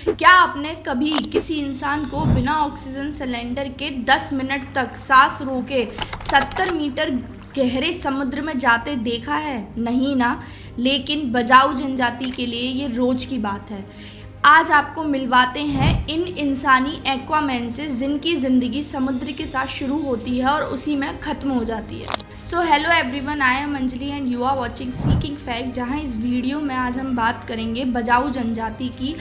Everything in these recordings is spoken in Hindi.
क्या आपने कभी किसी इंसान को बिना ऑक्सीजन सिलेंडर के 10 मिनट तक सांस रोके 70 मीटर गहरे समुद्र में जाते देखा है? नहीं ना। लेकिन बजाऊ जनजाति के लिए ये रोज की बात है। आज आपको मिलवाते हैं इन इंसानी एक्वामैन से जिनकी ज़िंदगी समुद्र के साथ शुरू होती है और उसी में ख़त्म हो जाती है। So hello everyone, I am Anjali and you are watching seeking fact, जहां इस वीडियो में आज हम बात करेंगे बजाऊ जनजाति की।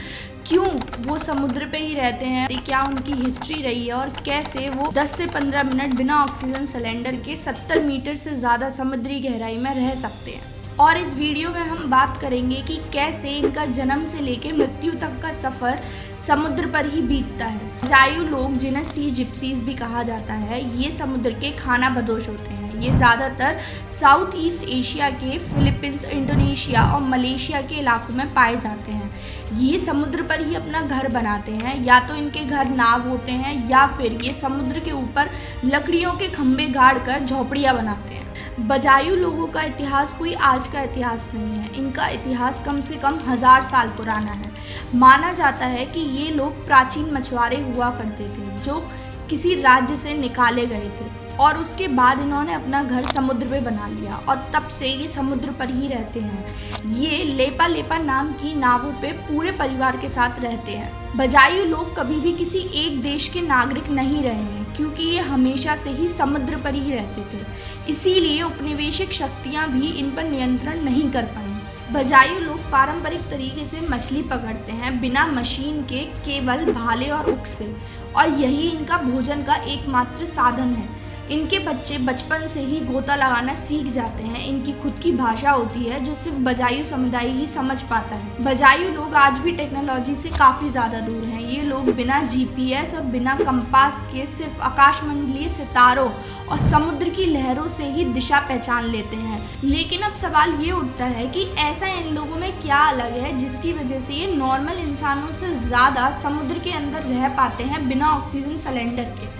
क्यों वो समुद्र पे ही रहते हैं, क्या उनकी हिस्ट्री रही है और कैसे वो 10 से 15 मिनट बिना ऑक्सीजन सिलेंडर के 70 मीटर से ज़्यादा समुद्री गहराई में रह सकते हैं। और इस वीडियो में हम बात करेंगे कि कैसे इनका जन्म से लेकर मृत्यु तक का सफ़र समुद्र पर ही बीतता है। बजायू लोग, जिन्हें सी जिप्सीज भी कहा जाता है, ये समुद्र के खाना बदोश होते हैं। ये ज़्यादातर साउथ ईस्ट एशिया के फिलीपींस, इंडोनेशिया और मलेशिया के इलाकों में पाए जाते हैं। ये समुद्र पर ही अपना घर बनाते हैं, या तो इनके घर नाव होते हैं या फिर ये समुद्र के ऊपर लकड़ियों के खंभे गाड़ कर झोपड़ियाँ बनाते हैं। बजायू लोगों का इतिहास कोई आज का इतिहास नहीं है। इनका इतिहास कम से कम 1000 साल पुराना है। माना जाता है कि ये लोग प्राचीन मछुआरे हुआ करते थे जो किसी राज्य से निकाले गए थे और उसके बाद इन्होंने अपना घर समुद्र पे बना लिया और तब से ये समुद्र पर ही रहते हैं। ये लेपा लेपा नाम की नावों पे पूरे परिवार के साथ रहते हैं। बजायू लोग कभी भी किसी एक देश के नागरिक नहीं रहे हैं, क्योंकि ये हमेशा से ही समुद्र पर ही रहते थे। इसीलिए औपनिवेशिक शक्तियाँ भी इन पर नियंत्रण नहीं कर पाई। बजायू लोग पारंपरिक तरीके से मछली पकड़ते हैं, बिना मशीन के, केवल भाले और हुक से, और यही इनका भोजन का एकमात्र साधन है। इनके बच्चे बचपन से ही गोता लगाना सीख जाते हैं। इनकी खुद की भाषा होती है जो सिर्फ बजायू समुदाय ही समझ पाता है। बजायू लोग आज भी टेक्नोलॉजी से काफ़ी ज़्यादा दूर हैं। ये लोग बिना जीपीएस और बिना कंपास के सिर्फ आकाशमंडलीय सितारों और समुद्र की लहरों से ही दिशा पहचान लेते हैं। लेकिन अब सवाल ये उठता है कि ऐसा इन लोगों में क्या अलग है जिसकी वजह से ये नॉर्मल इंसानों से ज़्यादा समुद्र के अंदर रह पाते हैं बिना ऑक्सीजन सिलेंडर के।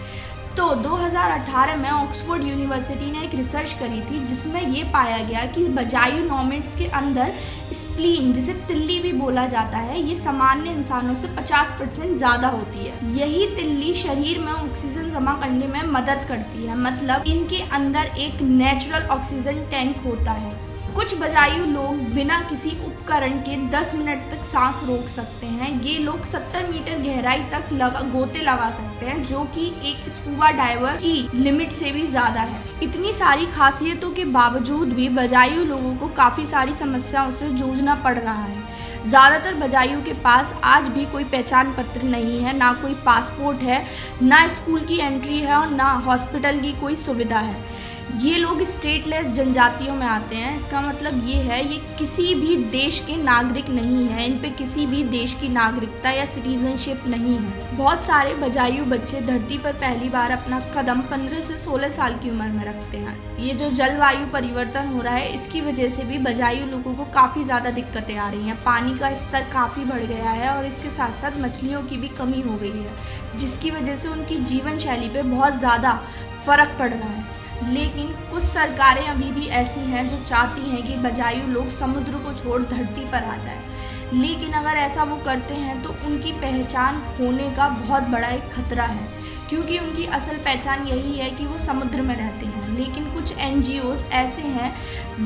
तो 2018 में ऑक्सफोर्ड यूनिवर्सिटी ने एक रिसर्च करी थी जिसमें ये पाया गया कि बजायू नोमैड्स के अंदर स्प्लीन, जिसे तिल्ली भी बोला जाता है, ये सामान्य इंसानों से 50% ज़्यादा होती है। यही तिल्ली शरीर में ऑक्सीजन जमा करने में मदद करती है। मतलब इनके अंदर एक नेचुरल ऑक्सीजन टैंक होता है। कुछ बजायू लोग बिना किसी उपकरण के 10 मिनट तक सांस रोक सकते हैं। ये लोग 70 मीटर गहराई तक गोते लगा सकते हैं, जो कि एक स्कूबा डाइवर की लिमिट से भी ज़्यादा है। इतनी सारी खासियतों के बावजूद भी बजायू लोगों को काफ़ी सारी समस्याओं से जूझना पड़ रहा है। ज़्यादातर बजायू के पास आज भी कोई पहचान पत्र नहीं है, ना कोई पासपोर्ट है, ना स्कूल की एंट्री है और ना हॉस्पिटल की कोई सुविधा है। ये लोग स्टेटलेस जनजातियों में आते हैं। इसका मतलब ये है, ये किसी भी देश के नागरिक नहीं है। इन पे किसी भी देश की नागरिकता या सिटीजनशिप नहीं है। बहुत सारे बजायू बच्चे धरती पर पहली बार अपना कदम 15 से 16 साल की उम्र में रखते हैं। ये जो जलवायु परिवर्तन हो रहा है, इसकी वजह से भी बजायू लोगों को काफ़ी ज़्यादा दिक्कतें आ रही हैं। पानी का स्तर काफ़ी बढ़ गया है और इसके साथ साथ मछलियों की भी कमी हो गई है, जिसकी वजह से उनकी जीवन शैली पे बहुत ज़्यादा फ़र्क पड़ रहा है। लेकिन कुछ सरकारें अभी भी ऐसी हैं जो चाहती हैं कि बजायू लोग समुद्र को छोड़ धरती पर आ जाएं। लेकिन अगर ऐसा वो करते हैं तो उनकी पहचान खोने का बहुत बड़ा एक खतरा है, क्योंकि उनकी असल पहचान यही है कि वो समुद्र में रहते हैं। लेकिन कुछ NGOs ऐसे हैं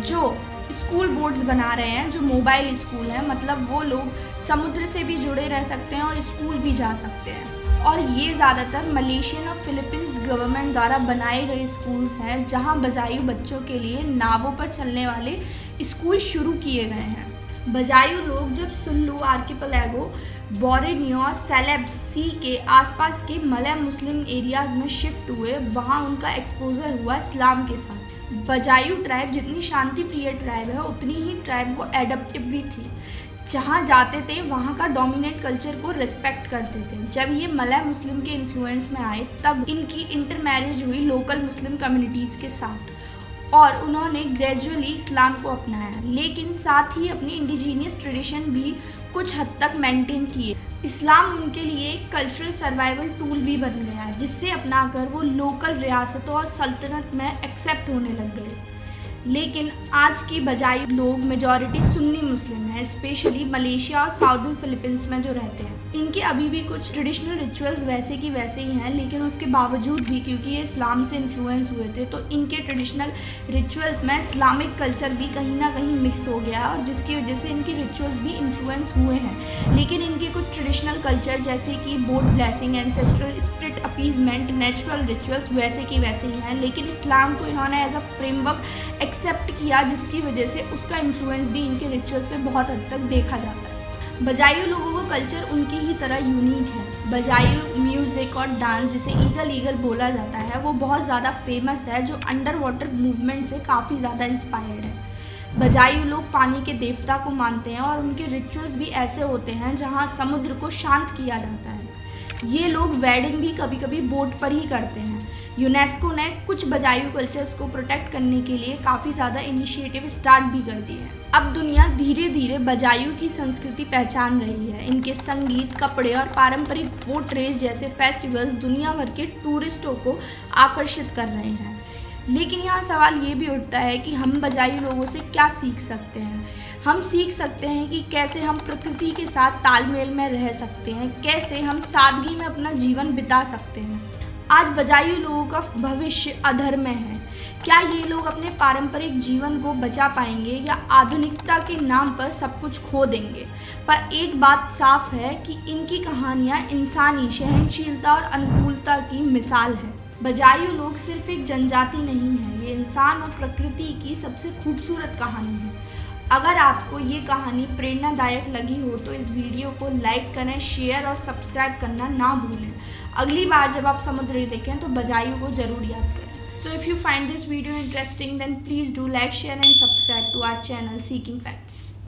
जो स्कूल बोर्ड्स बना रहे हैं, जो मोबाइल स्कूल हैं। मतलब वो लोग समुद्र से भी जुड़े रह सकते हैं और स्कूल भी जा सकते हैं। और ये ज़्यादातर मलेशियन और फिलीपींस गवर्नमेंट द्वारा बनाए गए स्कूल्स हैं, जहां बजायू बच्चों के लिए नावों पर चलने वाले स्कूल शुरू किए गए हैं। बजायू लोग जब सुल्लू आर्किपेलागो, बोर्नियो और सेलेब्स सी के आसपास के मलय मुस्लिम एरियाज़ में शिफ्ट हुए, वहाँ उनका एक्सपोजर हुआ इस्लाम के साथ। बजायू ट्राइब जितनी शांति प्रिय ट्राइब है, उतनी ही ट्राइब वो एडप्टिव भी थी। जहाँ जाते थे वहाँ का डोमिनेट कल्चर को रिस्पेक्ट करते थे। जब ये मलय मुस्लिम के इन्फ्लुएंस में आए, तब इनकी इंटरमैरिज हुई लोकल मुस्लिम कम्युनिटीज़ के साथ और उन्होंने ग्रेजुअली इस्लाम को अपनाया, लेकिन साथ ही अपनी इंडिजीनियस ट्रेडिशन भी कुछ हद तक मेंटेन किए। इस्लाम उनके लिए एक कल्चरल सर्वाइवल टूल भी बन गया, जिससे अपनाकर वो लोकल रियासतों और सल्तनत में एक्सेप्ट होने लग गए। लेकिन आज की बजाय लोग मेजॉरिटी सुन्नी मुस्लिम है, स्पेशली मलेशिया और साउदर्न फिलीपींस में जो रहते हैं। इनके अभी भी कुछ ट्रेडिशनल रिचुअल्स वैसे की वैसे ही हैं, लेकिन उसके बावजूद भी क्योंकि ये इस्लाम से इन्फ्लुएंस हुए थे तो इनके ट्रेडिशनल रिचुअल्स में इस्लामिक कल्चर भी कहीं ना कहीं मिक्स हो गया और जिसकी वजह से इनके रिचुअल्स भी इन्फ्लुएंस हुए हैं। लेकिन इनके कुछ ट्रेडिशनल कल्चर जैसे कि boat blessing, ancestral spirit appeasement, natural rituals वैसे की वैसे ही हैं, लेकिन इस्लाम को इन्होंने एज अ फ्रेमवर्क एक्सेप्ट किया जिसकी वजह से उसका इन्फ्लुएंस भी इनके रिचुअल्स पे बहुत हद तक देखा जाता है। बजायू लोगों का कल्चर उनकी ही तरह यूनिक है। बजायू म्यूज़िक और डांस जिसे ईगल ईगल बोला जाता है वो बहुत ज़्यादा फेमस है, जो अंडर वाटर मूवमेंट से काफ़ी ज़्यादा इंस्पायर्ड है। बजायू लोग पानी के देवता को मानते हैं और उनके रिचुअल्स भी ऐसे होते हैं जहाँ समुद्र को शांत किया जाता है। ये लोग वेडिंग भी कभी कभी बोट पर ही करते हैं। यूनेस्को ने कुछ बजायू कल्चर्स को प्रोटेक्ट करने के लिए काफ़ी ज़्यादा इनिशिएटिव स्टार्ट भी कर दिए हैं। अब दुनिया धीरे धीरे बजायू की संस्कृति पहचान रही है। इनके संगीत, कपड़े और पारंपरिक बोट रेस जैसे फेस्टिवल्स दुनिया भर के टूरिस्टों को आकर्षित कर रहे हैं। लेकिन यहाँ सवाल ये भी उठता है कि हम बजायू लोगों से क्या सीख सकते हैं। हम सीख सकते हैं कि कैसे हम प्रकृति के साथ तालमेल में रह सकते हैं, कैसे हम सादगी में अपना जीवन बिता सकते हैं। आज बजायू लोगों का भविष्य अधर में है। क्या ये लोग अपने पारंपरिक जीवन को बचा पाएंगे या आधुनिकता के नाम पर सब कुछ खो देंगे। पर एक बात साफ है कि इनकी कहानियाँ इंसानी सहनशीलता और अनुकूलता की मिसाल है। बजायू लोग सिर्फ एक जनजाति नहीं है, ये इंसान और प्रकृति की सबसे खूबसूरत कहानी है। अगर आपको ये कहानी प्रेरणादायक लगी हो तो इस वीडियो को लाइक करें, शेयर और सब्सक्राइब करना ना भूलें। अगली बार जब आप समुद्र देखें तो बजायू को ज़रूर याद करें। So if you find this video interesting then please do like, share and subscribe to our channel Seeking Facts.